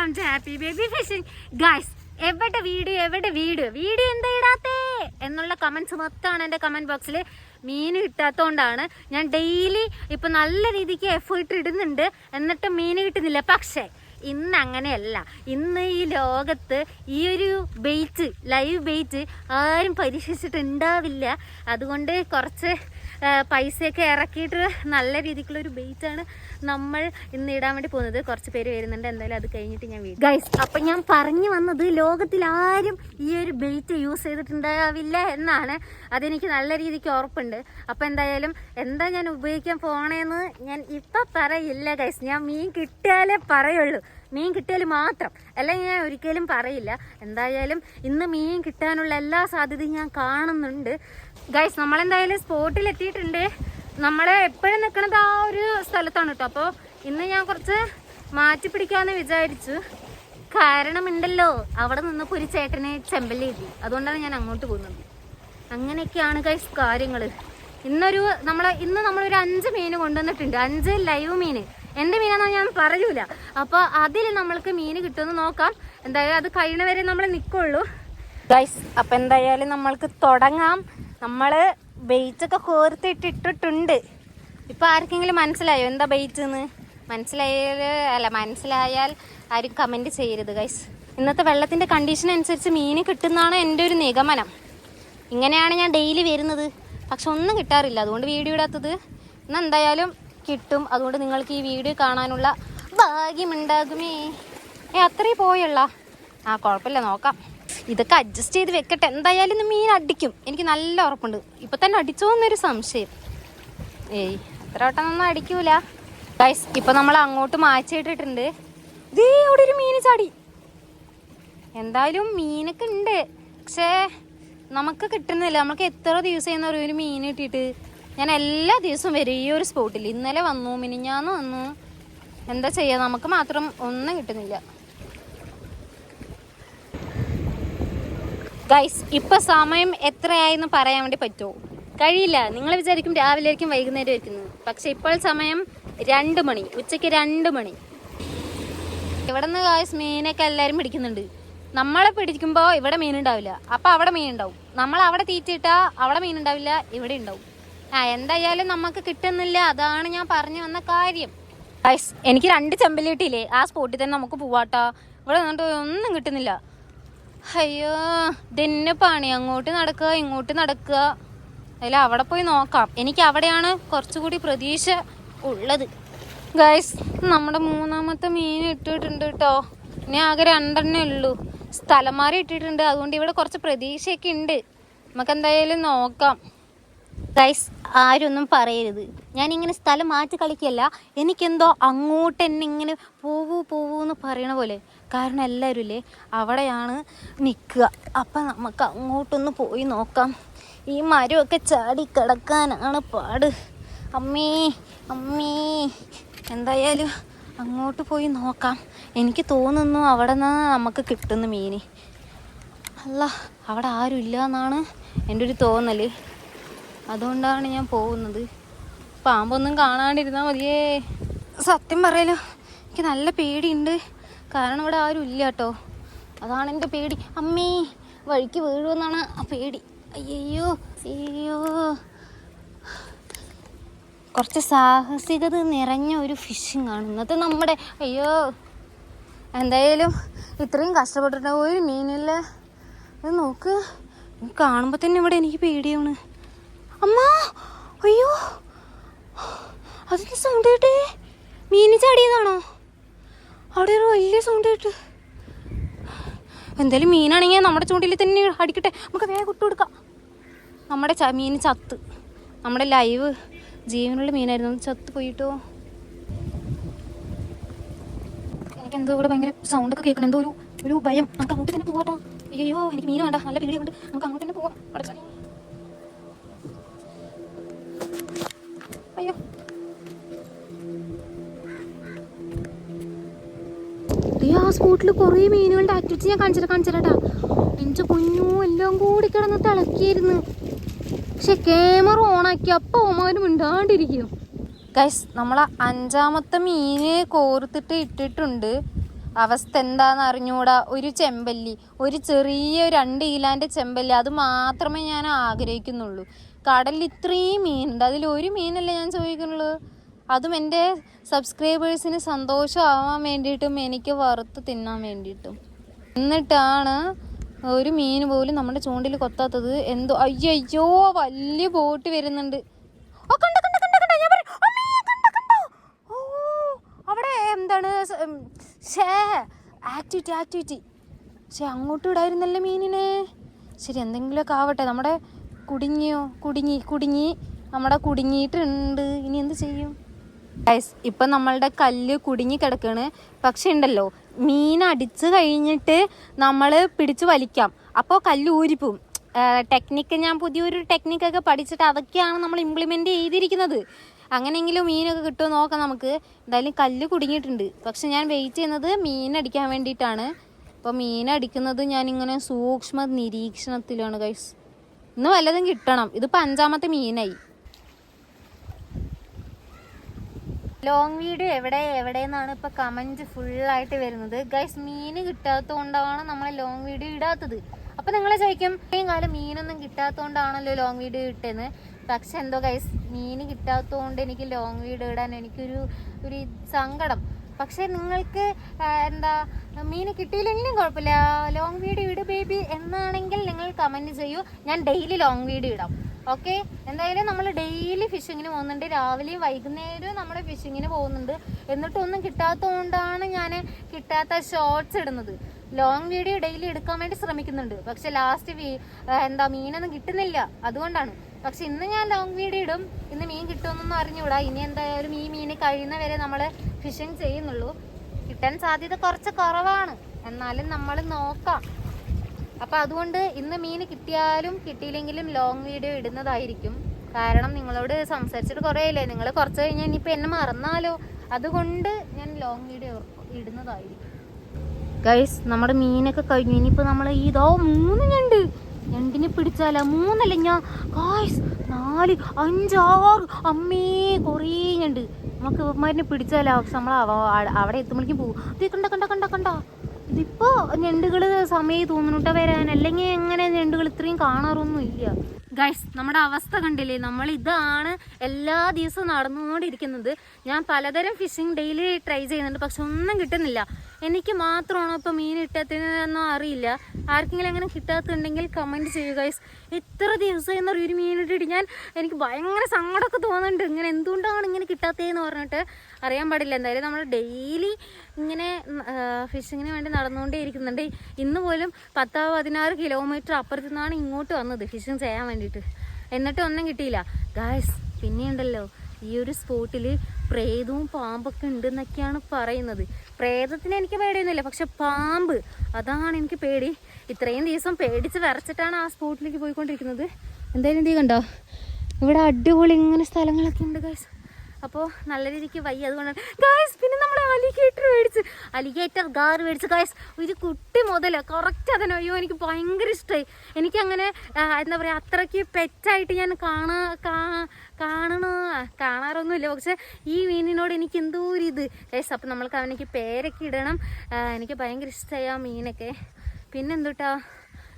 Welcome to happy baby fishing. Guys, എവിടെ video എന്താ ഇടാത്തേ എന്നുള്ള കമന്റ്സ് മൊത്തമാണ് എൻ്റെ കമന്റ് ബോക്സിൽ. മീൻ കിട്ടാത്തതുകൊണ്ടാണ്. ഞാൻ ഡെയിലി ഇപ്പം നല്ല രീതിക്ക് എഫേർട്ട് ഇടുന്നുണ്ട്, എന്നിട്ട് മീൻ കിട്ടുന്നില്ല. പക്ഷേ ഇന്ന് അങ്ങനെയല്ല. ഇന്ന് ഈ ലോകത്ത് ഈ ഒരു ബെയ്റ്റ്, ലൈവ് ബെയ്റ്റ് ആരും പരീക്ഷിച്ചിട്ടുണ്ടാവില്ല. അതുകൊണ്ട് കുറച്ച് പൈസയൊക്കെ ഇറക്കിയിട്ട് നല്ല രീതിക്കുള്ളൊരു ബെയ്റ്റാണ് നമ്മൾ ഇന്ന് ഇടാൻ വേണ്ടി പോകുന്നത്. കുറച്ച് പേര് വരുന്നുണ്ട്, എന്തായാലും അത് കഴിഞ്ഞിട്ട് ഞാൻ വീട്. ഗൈസ്, അപ്പം ഞാൻ പറഞ്ഞു വന്നത് ലോകത്തിൽ ആരും ഈ ഒരു ബെയ്റ്റ് യൂസ് ചെയ്തിട്ടുണ്ടാവില്ല എന്നാണ്. അതെനിക്ക് നല്ല രീതിക്ക് ഉറപ്പുണ്ട്. അപ്പം എന്തായാലും എന്താ ഞാൻ ഉപയോഗിക്കാൻ പോണേന്ന് ഞാൻ ഇപ്പം പറയില്ല ഗൈസ്. ഞാൻ മീൻ കിട്ടിയാലേ പറയുള്ളൂ. മീൻ കിട്ടിയാൽ മാത്രം, അല്ലെങ്കിൽ ഞാൻ ഒരിക്കലും പറയില്ല. എന്തായാലും ഇന്ന് മീൻ കിട്ടാനുള്ള എല്ലാ സാധ്യതയും ഞാൻ കാണുന്നുണ്ട്. ഗൈസ്, നമ്മളെന്തായാലും സ്പോട്ടിലെത്തിയിട്ടുണ്ട്. നമ്മൾ എപ്പോഴും നിൽക്കുന്നത് ആ ഒരു സ്ഥലത്താണ് കേട്ടോ. അപ്പോൾ ഇന്ന് ഞാൻ കുറച്ച് മാറ്റി പിടിക്കാമെന്ന് വിചാരിച്ചു. കാരണമുണ്ടല്ലോ, അവിടെ നിന്നപ്പോൾ ഒരു ചേട്ടനെ ചെമ്പല്ലി കിട്ടി. അതുകൊണ്ടാണ് ഞാൻ അങ്ങോട്ട് പോകുന്നത്. അങ്ങനെയൊക്കെയാണ് ഗൈസ് കാര്യങ്ങൾ. ഇന്ന് നമ്മളൊരു 5 മീൻ കൊണ്ടുവന്നിട്ടുണ്ട്. 5 ലൈവ് മീൻ. എൻ്റെ മീനാണെന്ന് ഞാൻ പറയൂല. അപ്പോൾ അതിൽ നമ്മൾക്ക് മീൻ കിട്ടുമെന്ന് നോക്കാം. എന്തായാലും അത് കഴിയണവരെ നമ്മൾ നിൽക്കുള്ളൂ ഗൈസ്. അപ്പം എന്തായാലും നമ്മൾക്ക് തുടങ്ങാം. നമ്മൾ ബെയ്റ്റൊക്കെ കോർത്തിട്ടിട്ടുണ്ട്. ഇപ്പം ആർക്കെങ്കിലും മനസ്സിലായോ എന്താ ബെയ്റ്റ് എന്ന്? മനസ്സിലായാൽ ആരും കമൻറ്റ് ചെയ്യരുത് ഗൈസ്. ഇന്നത്തെ വെള്ളത്തിൻ്റെ കണ്ടീഷൻ അനുസരിച്ച് മീൻ കിട്ടുന്നതാണ് എൻ്റെ ഒരു നിഗമനം. ഇങ്ങനെയാണ് ഞാൻ ഡെയിലി വരുന്നത്, പക്ഷെ ഒന്നും കിട്ടാറില്ല. അതുകൊണ്ട് വീഡിയോ ഇടാത്തത്. ഇന്ന് എന്തായാലും കിട്ടും. അതുകൊണ്ട് നിങ്ങൾക്ക് ഈ വീഡിയോ കാണാനുള്ള ഭാഗ്യമുണ്ടാകുമേ. അത്രയും പോയുള്ള കുഴപ്പമില്ല, നോക്കാം. ഇതൊക്കെ അഡ്ജസ്റ്റ് ചെയ്ത് വെക്കട്ടെ. എന്തായാലും ഇന്ന് മീൻ അടിക്കും, എനിക്ക് നല്ല ഉറപ്പുണ്ട്. ഇപ്പം തന്നെ അടിച്ചോ എന്നൊരു സംശയം. അത്ര വട്ടമൊന്നും അടിക്കൂല ഗൈസ്. ഇപ്പം നമ്മൾ അങ്ങോട്ട് മാറ്റിയിട്ടിട്ടുണ്ട്. ഇതേ അവിടെ ഒരു മീൻ ചാടി. എന്തായാലും മീനൊക്കെ ഉണ്ട്, പക്ഷേ നമുക്ക് കിട്ടുന്നില്ല. നമുക്ക് എത്ര ദിവസം ചെയ്യുന്ന ഒരു മീൻ കിട്ടിയിട്ട്. ഞാൻ എല്ലാ ദിവസവും വരും ഈ ഒരു സ്പോട്ടിൽ. ഇന്നലെ വന്നു, മിനിഞ്ഞാന്ന് വന്നു. എന്താ ചെയ്യുക, നമുക്ക് മാത്രം ഒന്നും കിട്ടുന്നില്ല ഗൈസ്. ഇപ്പം സമയം എത്രയായെന്ന് പറയാൻ വേണ്ടി പറ്റുമോ? കഴിയില്ല. നിങ്ങൾ വിചാരിക്കും രാവിലെ ആയിരിക്കും വൈകുന്നേരം ആയിരിക്കുന്നത്. പക്ഷെ ഇപ്പോൾ സമയം 2 മണി, ഉച്ചയ്ക്ക് 2 മണി. ഇവിടെ നിന്ന് ഗൈസ് മീനൊക്കെ എല്ലാവരും പിടിക്കുന്നുണ്ട്. നമ്മളെ പിടിക്കുമ്പോൾ ഇവിടെ മീനുണ്ടാവില്ല, അപ്പം അവിടെ മീനുണ്ടാവും. നമ്മൾ അവിടെ തീറ്റിട്ടാൽ അവിടെ മീനുണ്ടാവില്ല, ഇവിടെ ഉണ്ടാവും. എന്തായാലും നമുക്ക് കിട്ടുന്നില്ല. അതാണ് ഞാൻ പറഞ്ഞു വന്ന കാര്യം ഗൈസ്. എനിക്ക് 2 ചെമ്പല്ലി കിട്ടിയില്ലേ, ആ സ്പോട്ടിൽ തന്നെ നമുക്ക് പോവാട്ടോ. ഇവിടെ നിന്നിട്ട് ഒന്നും കിട്ടുന്നില്ല. അയ്യോ, ഇതെന്നെ പണി. അങ്ങോട്ട് നടക്കുക ഇങ്ങോട്ട് നടക്കുക. അതിൽ അവിടെ പോയി നോക്കാം. എനിക്ക് അവിടെയാണ് കുറച്ചുകൂടി പ്രതീക്ഷ ഉള്ളത് ഗൈസ്. നമ്മുടെ 3ാമത്തെ മീൻ ഇട്ടിട്ടുണ്ട് കേട്ടോ. ഇനി ആകെ 2 ഉള്ളൂ. സ്ഥലം മാറി ഇട്ടിട്ടുണ്ട്. അതുകൊണ്ട് ഇവിടെ കുറച്ച് പ്രതീക്ഷയൊക്കെ ഉണ്ട്. നമുക്ക് എന്തായാലും നോക്കാം ഗൈസ്. ആരൊന്നും പറയരുത്, ഞാനിങ്ങനെ സ്ഥലം മാറ്റി കളിക്കല്ല. എനിക്കെന്തോ അങ്ങോട്ട് തന്നെ ഇങ്ങനെ പോവൂ എന്ന് പറയണ പോലെ. കാരണം എല്ലാവരും ഇല്ലേ അവിടെയാണ് നിൽക്കുക. അപ്പം നമുക്ക് അങ്ങോട്ടൊന്ന് പോയി നോക്കാം. ഈ മരമൊക്കെ ചാടി കിടക്കാനാണ് പാട്. അമ്മേ എന്തായാലും അങ്ങോട്ട് പോയി നോക്കാം. എനിക്ക് തോന്നുന്നു അവിടെ നിന്ന് നമുക്ക് കിട്ടുന്ന മീൻ. അല്ല, അവിടെ ആരും ഇല്ല എന്നാണ് എൻ്റെ ഒരു തോന്നൽ. അതുകൊണ്ടാണ് ഞാൻ പോകുന്നത്. പാമ്പൊന്നും കാണാണ്ടിരുന്നാൽ മതിയേ. സത്യം പറയാലോ, എനിക്ക് നല്ല പേടിയുണ്ട്. കാരണം ഇവിടെ ആരും ഇല്ല കേട്ടോ. അതാണ് എൻ്റെ പേടി. അമ്മേ, വഴിക്ക് വീഴുമെന്നാണ് ആ പേടി. അയ്യോ. കുറച്ച് സാഹസികത നിറഞ്ഞ ഒരു ഫിഷിംഗ് ആണ് ഇന്നത്തെ നമ്മുടെ. അയ്യോ, എന്തായാലും ഇത്രയും കഷ്ടപ്പെട്ടിട്ട് ഒരു മീനില്ലേ. അത് നോക്ക്, കാണുമ്പോൾ തന്നെ ഇവിടെ എനിക്ക് പേടിയാണ്. അമ്മ, അയ്യോ, അതിൻ്റെ സൗണ്ട് കേട്ടേ. മീൻ ചാടിയതാണോ? അവിടെ ഒരു വലിയ സൗണ്ട് കേട്ട്. എന്തായാലും മീനാണെങ്കിൽ നമ്മുടെ ചൂണ്ടിൽ തന്നെ അടിക്കട്ടെ. നമുക്ക് വേഗം ഇട്ട് കൊടുക്കാം. നമ്മുടെ മീൻ ചത്ത്. നമ്മുടെ ലൈവ് ജീവനുള്ള മീനായിരുന്നു, ചത്ത് പോയിട്ടോ. എനിക്കെന്തോ ഇവിടെ ഭയങ്കര സൗണ്ടൊക്കെ കേൾക്കണം. എന്തോ ഒരു ഭയം. നമുക്ക് അങ്ങോട്ട് തന്നെ പോകാട്ടോ. അയ്യോ, എനിക്ക് മീൻ വേണ്ട, നല്ല പേടി കൊണ്ട് നമുക്ക് അങ്ങോട്ട് തന്നെ പോവാം. അയ്യോ, ആ സ്പോട്ടിൽ കുറേ മീനുകളുടെ ആക്ടിവിറ്റി ഞാൻ കാണിച്ചിട്ടാ. എൻ്റെ പൊന്നോ, എല്ലാം കൂടി കിടന്ന് തിളക്കിയായിരുന്നു. പക്ഷെ ക്യാമറ ഓണാക്കി അപ്പോൾ ഓമാരും മിണ്ടാണ്ടിരിക്കും ഗൈസ്. നമ്മൾ 5ാമത്തെ മീന് കോർത്തിട്ട് ഇട്ടിട്ടുണ്ട്. അവസ്ഥ എന്താന്ന് അറിഞ്ഞൂടാ. ഒരു ചെമ്പല്ലി, ഒരു ചെറിയ 2 കിലോന്റെ ചെമ്പല്ലി, അത് മാത്രമേ ഞാൻ ആഗ്രഹിക്കുന്നുള്ളൂ. കടലിൽ ഇത്രയും മീനുണ്ട്, അതിൽ ഒരു മീനല്ലേ ഞാൻ ചോദിക്കുന്നുള്ളൂ. അതും എൻ്റെ സബ്സ്ക്രൈബേഴ്സിന് സന്തോഷമാവാൻ വേണ്ടിയിട്ടും എനിക്ക് വറുത്ത് തിന്നാൻ വേണ്ടിയിട്ടും. എന്നിട്ടാണ് ഒരു മീൻ പോലും നമ്മുടെ ചൂണ്ടിൽ കൊത്താത്തത്. എന്തോ അയ്യോ വലിയ ബോട്ട് വരുന്നുണ്ട്. ഓ കണ്ട കണ്ട കണ്ട കണ്ട, ഞാൻ പറയും ഓ അവിടെ എന്താണ് ആക്ടിവിറ്റി പക്ഷെ അങ്ങോട്ട് ഇടായിരുന്നല്ലേ മീനിനെ. ശരി, എന്തെങ്കിലുമൊക്കെ ആവട്ടെ. നമ്മുടെ കുടുങ്ങി നമ്മുടെ കുടുങ്ങിയിട്ടുണ്ട്. ഇനി എന്ത് ചെയ്യും ഗൈസ്? ഇപ്പം നമ്മളുടെ കല്ല് കുടുങ്ങി കിടക്കാണ്. പക്ഷെ ഉണ്ടല്ലോ, മീൻ അടിച്ച് കഴിഞ്ഞിട്ട് നമ്മൾ പിടിച്ച് വലിക്കാം, അപ്പോൾ കല്ല് ഊരിപ്പോവും. ടെക്നിക്ക് ഞാൻ പുതിയൊരു ടെക്നിക്കൊക്കെ പഠിച്ചിട്ട് അതൊക്കെയാണ് നമ്മൾ ഇംപ്ലിമെൻ്റ് ചെയ്തിരിക്കുന്നത്. അങ്ങനെയെങ്കിലും മീനൊക്കെ കിട്ടുമോ നോക്കാം നമുക്ക്. എന്തായാലും കല്ല് കുടുങ്ങിയിട്ടുണ്ട്. പക്ഷെ ഞാൻ വെയിറ്റ് ചെയ്യുന്നത് മീനടിക്കാൻ വേണ്ടിയിട്ടാണ്. അപ്പോൾ മീനടിക്കുന്നത് ഞാനിങ്ങനെ സൂക്ഷ്മ നിരീക്ഷണത്തിലാണ് ഗൈസ്. ഇന്ന് വല്ലതും കിട്ടണം. ഇതിപ്പോൾ 5ാമത്തെ മീനായി. ലോങ് വീഡിയോ എവിടെയെന്നാണ് ഇപ്പോൾ കമൻറ്റ് ഫുള്ളായിട്ട് വരുന്നത് ഗൈസ്. മീൻ കിട്ടാത്തത് കൊണ്ടാണ് നമ്മൾ ലോങ് വീഡിയോ ഇടാത്തത്. അപ്പോൾ നിങ്ങൾ ചോദിക്കും, ഇത്രയും കാലം മീനൊന്നും കിട്ടാത്തതുകൊണ്ടാണല്ലോ ലോങ് വീഡിയോ ഇട്ടേന്ന്. പക്ഷെ എന്തോ ഗൈസ്, മീൻ കിട്ടാത്തതുകൊണ്ട് എനിക്ക് ലോങ് വീഡിയോ ഇടാൻ എനിക്കൊരു സങ്കടം. പക്ഷെ നിങ്ങൾക്ക് എന്താ മീൻ കിട്ടിയില്ലെങ്കിലും കുഴപ്പമില്ല, ലോങ് വീഡിയോ ഇട് ബേബി എന്നാണെങ്കിൽ നിങ്ങൾ കമൻറ്റ് ചെയ്യൂ. ഞാൻ ഡെയിലി ലോങ് വീഡിയോ ഇടാം. ഓക്കെ, എന്തായാലും നമ്മൾ ഡെയിലി ഫിഷിങ്ങിന് പോകുന്നുണ്ട്. രാവിലെയും വൈകുന്നേരവും നമ്മൾ ഫിഷിങ്ങിന് പോകുന്നുണ്ട്. എന്നിട്ടൊന്നും കിട്ടാത്തതുകൊണ്ടാണ് ഞാൻ കിട്ടാത്ത ഷോർട്സ് ഇടുന്നത്. ലോങ് വീഡിയോ ഡെയിലി എടുക്കാൻ വേണ്ടി ശ്രമിക്കുന്നുണ്ട്. പക്ഷെ ലാസ്റ്റ് മീനൊന്നും കിട്ടുന്നില്ല, അതുകൊണ്ടാണ്. പക്ഷെ ഇന്ന് ഞാൻ ലോങ് വീഡിയോ ഇടും. ഇന്ന് മീൻ കിട്ടുമെന്നൊന്നും അറിഞ്ഞൂടാ. ഇനി എന്തായാലും ഈ മീൻ കഴിയുന്നവരെ നമ്മൾ ഫിഷിങ് ചെയ്യുന്നുള്ളൂ. കിട്ടാൻ സാധ്യത കുറച്ച് കുറവാണ്, എന്നാലും നമ്മൾ നോക്കാം. അപ്പം അതുകൊണ്ട് ഇന്ന് മീൻ കിട്ടിയാലും കിട്ടിയില്ലെങ്കിലും ലോങ് വീഡിയോ ഇടുന്നതായിരിക്കും. കാരണം നിങ്ങളോട് സംസാരിച്ചിട്ട് കുറേയില്ലേ, നിങ്ങൾ കുറച്ച് കഴിഞ്ഞാൽ ഇനിയിപ്പോൾ എന്നെ മറന്നാലോ, അതുകൊണ്ട് ഞാൻ ലോങ് വീഡിയോ ഇടുന്നതായിരിക്കും. ഗൈസ്, നമ്മുടെ മീനൊക്കെ കഴിഞ്ഞു. ഇനിയിപ്പോൾ നമ്മൾ 3 ഞണ്ടിനെ പിടിച്ചാലോ? 3 അല്ല, ഞാൻ ഗൈസ് 4 5 6 അമ്മേ കുറേ ഞണ്ട്. നമുക്ക് ഇവന്മാരിനെ പിടിച്ചാലോ? പക്ഷെ നമ്മൾ അവിടെ എത്തുമ്പോഴേക്കും പോകും. ഇത് കണ്ട ഇതിപ്പോ ഞണ്ടുകൾ സമയം തോന്നുന്നുട്ട വരാൻ. അല്ലെങ്കിൽ എങ്ങനെ ഞണ്ടുകൾ ഇത്രയും കാണാറൊന്നും ഇല്ല ഗൈസ്. നമ്മുടെ അവസ്ഥ കണ്ടില്ലേ? നമ്മൾ ഇതാണ് എല്ലാ ദിവസവും നടന്നുകൊണ്ടിരിക്കുന്നത്. ഞാൻ പലതരം ഫിഷിങ് ഡെയിലി ട്രൈ ചെയ്യുന്നുണ്ട്, പക്ഷെ ഒന്നും കിട്ടുന്നില്ല. എനിക്ക് മാത്രമാണോ ഇപ്പോൾ മീൻ കിട്ടാത്തതെന്നോ അറിയില്ല. ആർക്കെങ്കിലും അങ്ങനെ കിട്ടാത്തുണ്ടെങ്കിൽ കമൻറ്റ് ചെയ്യുക ഗൈസ്. ഇത്ര ദിവസം എന്നൊരു മീൻ ഇട്ടിട്ട് എനിക്ക് ഭയങ്കര സങ്കടമൊക്കെ തോന്നുന്നുണ്ട്. ഇങ്ങനെ എന്തുകൊണ്ടാണ് ഇങ്ങനെ കിട്ടാത്തതെന്ന് പറഞ്ഞിട്ട് അറിയാൻ പാടില്ല. എന്തായാലും നമ്മൾ ഡെയിലി ഇങ്ങനെ ഫിഷിങ്ങിന് വേണ്ടി നടന്നുകൊണ്ടേ ഇരിക്കുന്നുണ്ട്. ഇന്ന് പോലും 10-16 കിലോമീറ്റർ അപ്പുറത്തു നിന്നാണ് ഇങ്ങോട്ട് വന്നത് ഫിഷിങ് ചെയ്യാൻ വേണ്ടിയിട്ട്. എന്നിട്ടും ഒന്നും കിട്ടിയില്ല ഗൈസ്. പിന്നെയുണ്ടല്ലോ, ഈ ഒരു സ്പോട്ടിൽ പ്രേതവും പാമ്പൊക്കെ ഉണ്ടെന്നൊക്കെയാണ് പറയുന്നത്. പ്രേതത്തിന് എനിക്ക് പേടിയൊന്നുമില്ല, പക്ഷെ പാമ്പ്, അതാണ് എനിക്ക് പേടി. ഇത്രയും ദിവസം പേടിച്ച് വിറച്ചിട്ടാണ് ആ സ്പോട്ടിലേക്ക് പോയിക്കൊണ്ടിരിക്കുന്നത്. എന്തായാലും നീ കണ്ടോ, ഇവിടെ അടിപൊളി ഇങ്ങനെ സ്ഥലങ്ങളൊക്കെ ഉണ്ട് ഗൈസ്. അപ്പോൾ നല്ല രീതിക്ക് വയ്യ, അതുകൊണ്ടാണ് ഗൈസ്. പിന്നെ നമ്മൾ അലിഗേറ്റർ ഗാർ മേടിച്ച് ഗൈസ്. ഒരു കുട്ടി മുതൽ കറക്റ്റ് അതിനോ. അയ്യോ, എനിക്ക് ഭയങ്കര ഇഷ്ടമായി. എനിക്കങ്ങനെ എന്താ പറയുക, അത്രയ്ക്ക് പെറ്റായിട്ട് ഞാൻ കാണാറൊന്നുമില്ല. പക്ഷെ ഈ മീനിനോട് എനിക്ക് എന്തോ ഒരു ഇത് ഗൈസ്. അപ്പം നമ്മൾക്ക് അവനക്ക് പേരൊക്കെ ഇടണം. എനിക്ക് ഭയങ്കര ഇഷ്ടമായി ആ മീനൊക്കെ.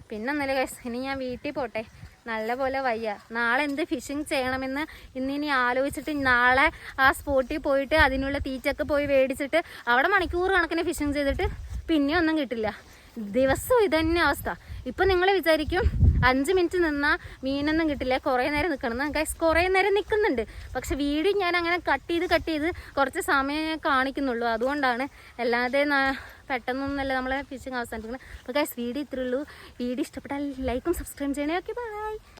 പിന്നൊന്നുമില്ല ഗൈസ്. ഇനി ഞാൻ വീട്ടിൽ പോട്ടെ, നല്ല പോലെ വയ്യ. നാളെ എന്ത് ഫിഷിങ് ചെയ്യണമെന്ന് ഇന്നിനി ആലോചിച്ചിട്ട് നാളെ ആ സ്പോട്ടിൽ പോയിട്ട് അതിനുള്ള തീറ്റൊക്കെ പോയി മേടിച്ചിട്ട് അവിടെ മണിക്കൂർ കണക്കിന് ഫിഷിങ് ചെയ്തിട്ട് പിന്നെ ഒന്നും കിട്ടില്ല. ദിവസവും ഇതന്നെ അവസ്ഥ. ഇപ്പം നിങ്ങൾ വിചാരിക്കും 5 മിനിറ്റ് നിന്നാൽ മീനൊന്നും കിട്ടില്ല, കുറേ നേരം നിൽക്കണം. ഗൈസ്, കുറേ നേരം നിൽക്കുന്നുണ്ട്. പക്ഷെ വീഡിയോ ഞാൻ അങ്ങനെ കട്ട് ചെയ്ത് കുറച്ച് സമയം കാണിക്കുന്നുള്ളൂ. അതുകൊണ്ടാണ്, അല്ലാതെ പെട്ടെന്നൊന്നുമല്ല നമ്മളെ ഫിഷിങ് അവസാനിപ്പിക്കുന്നത്. അപ്പോൾ ഗൈസ്, വീഡിയോ ഇത്രയുള്ളൂ. വീഡിയോ ഇഷ്ടപ്പെട്ടാൽ ലൈക്കും സബ്സ്ക്രൈബ് ചെയ്യണേ. Okay, by.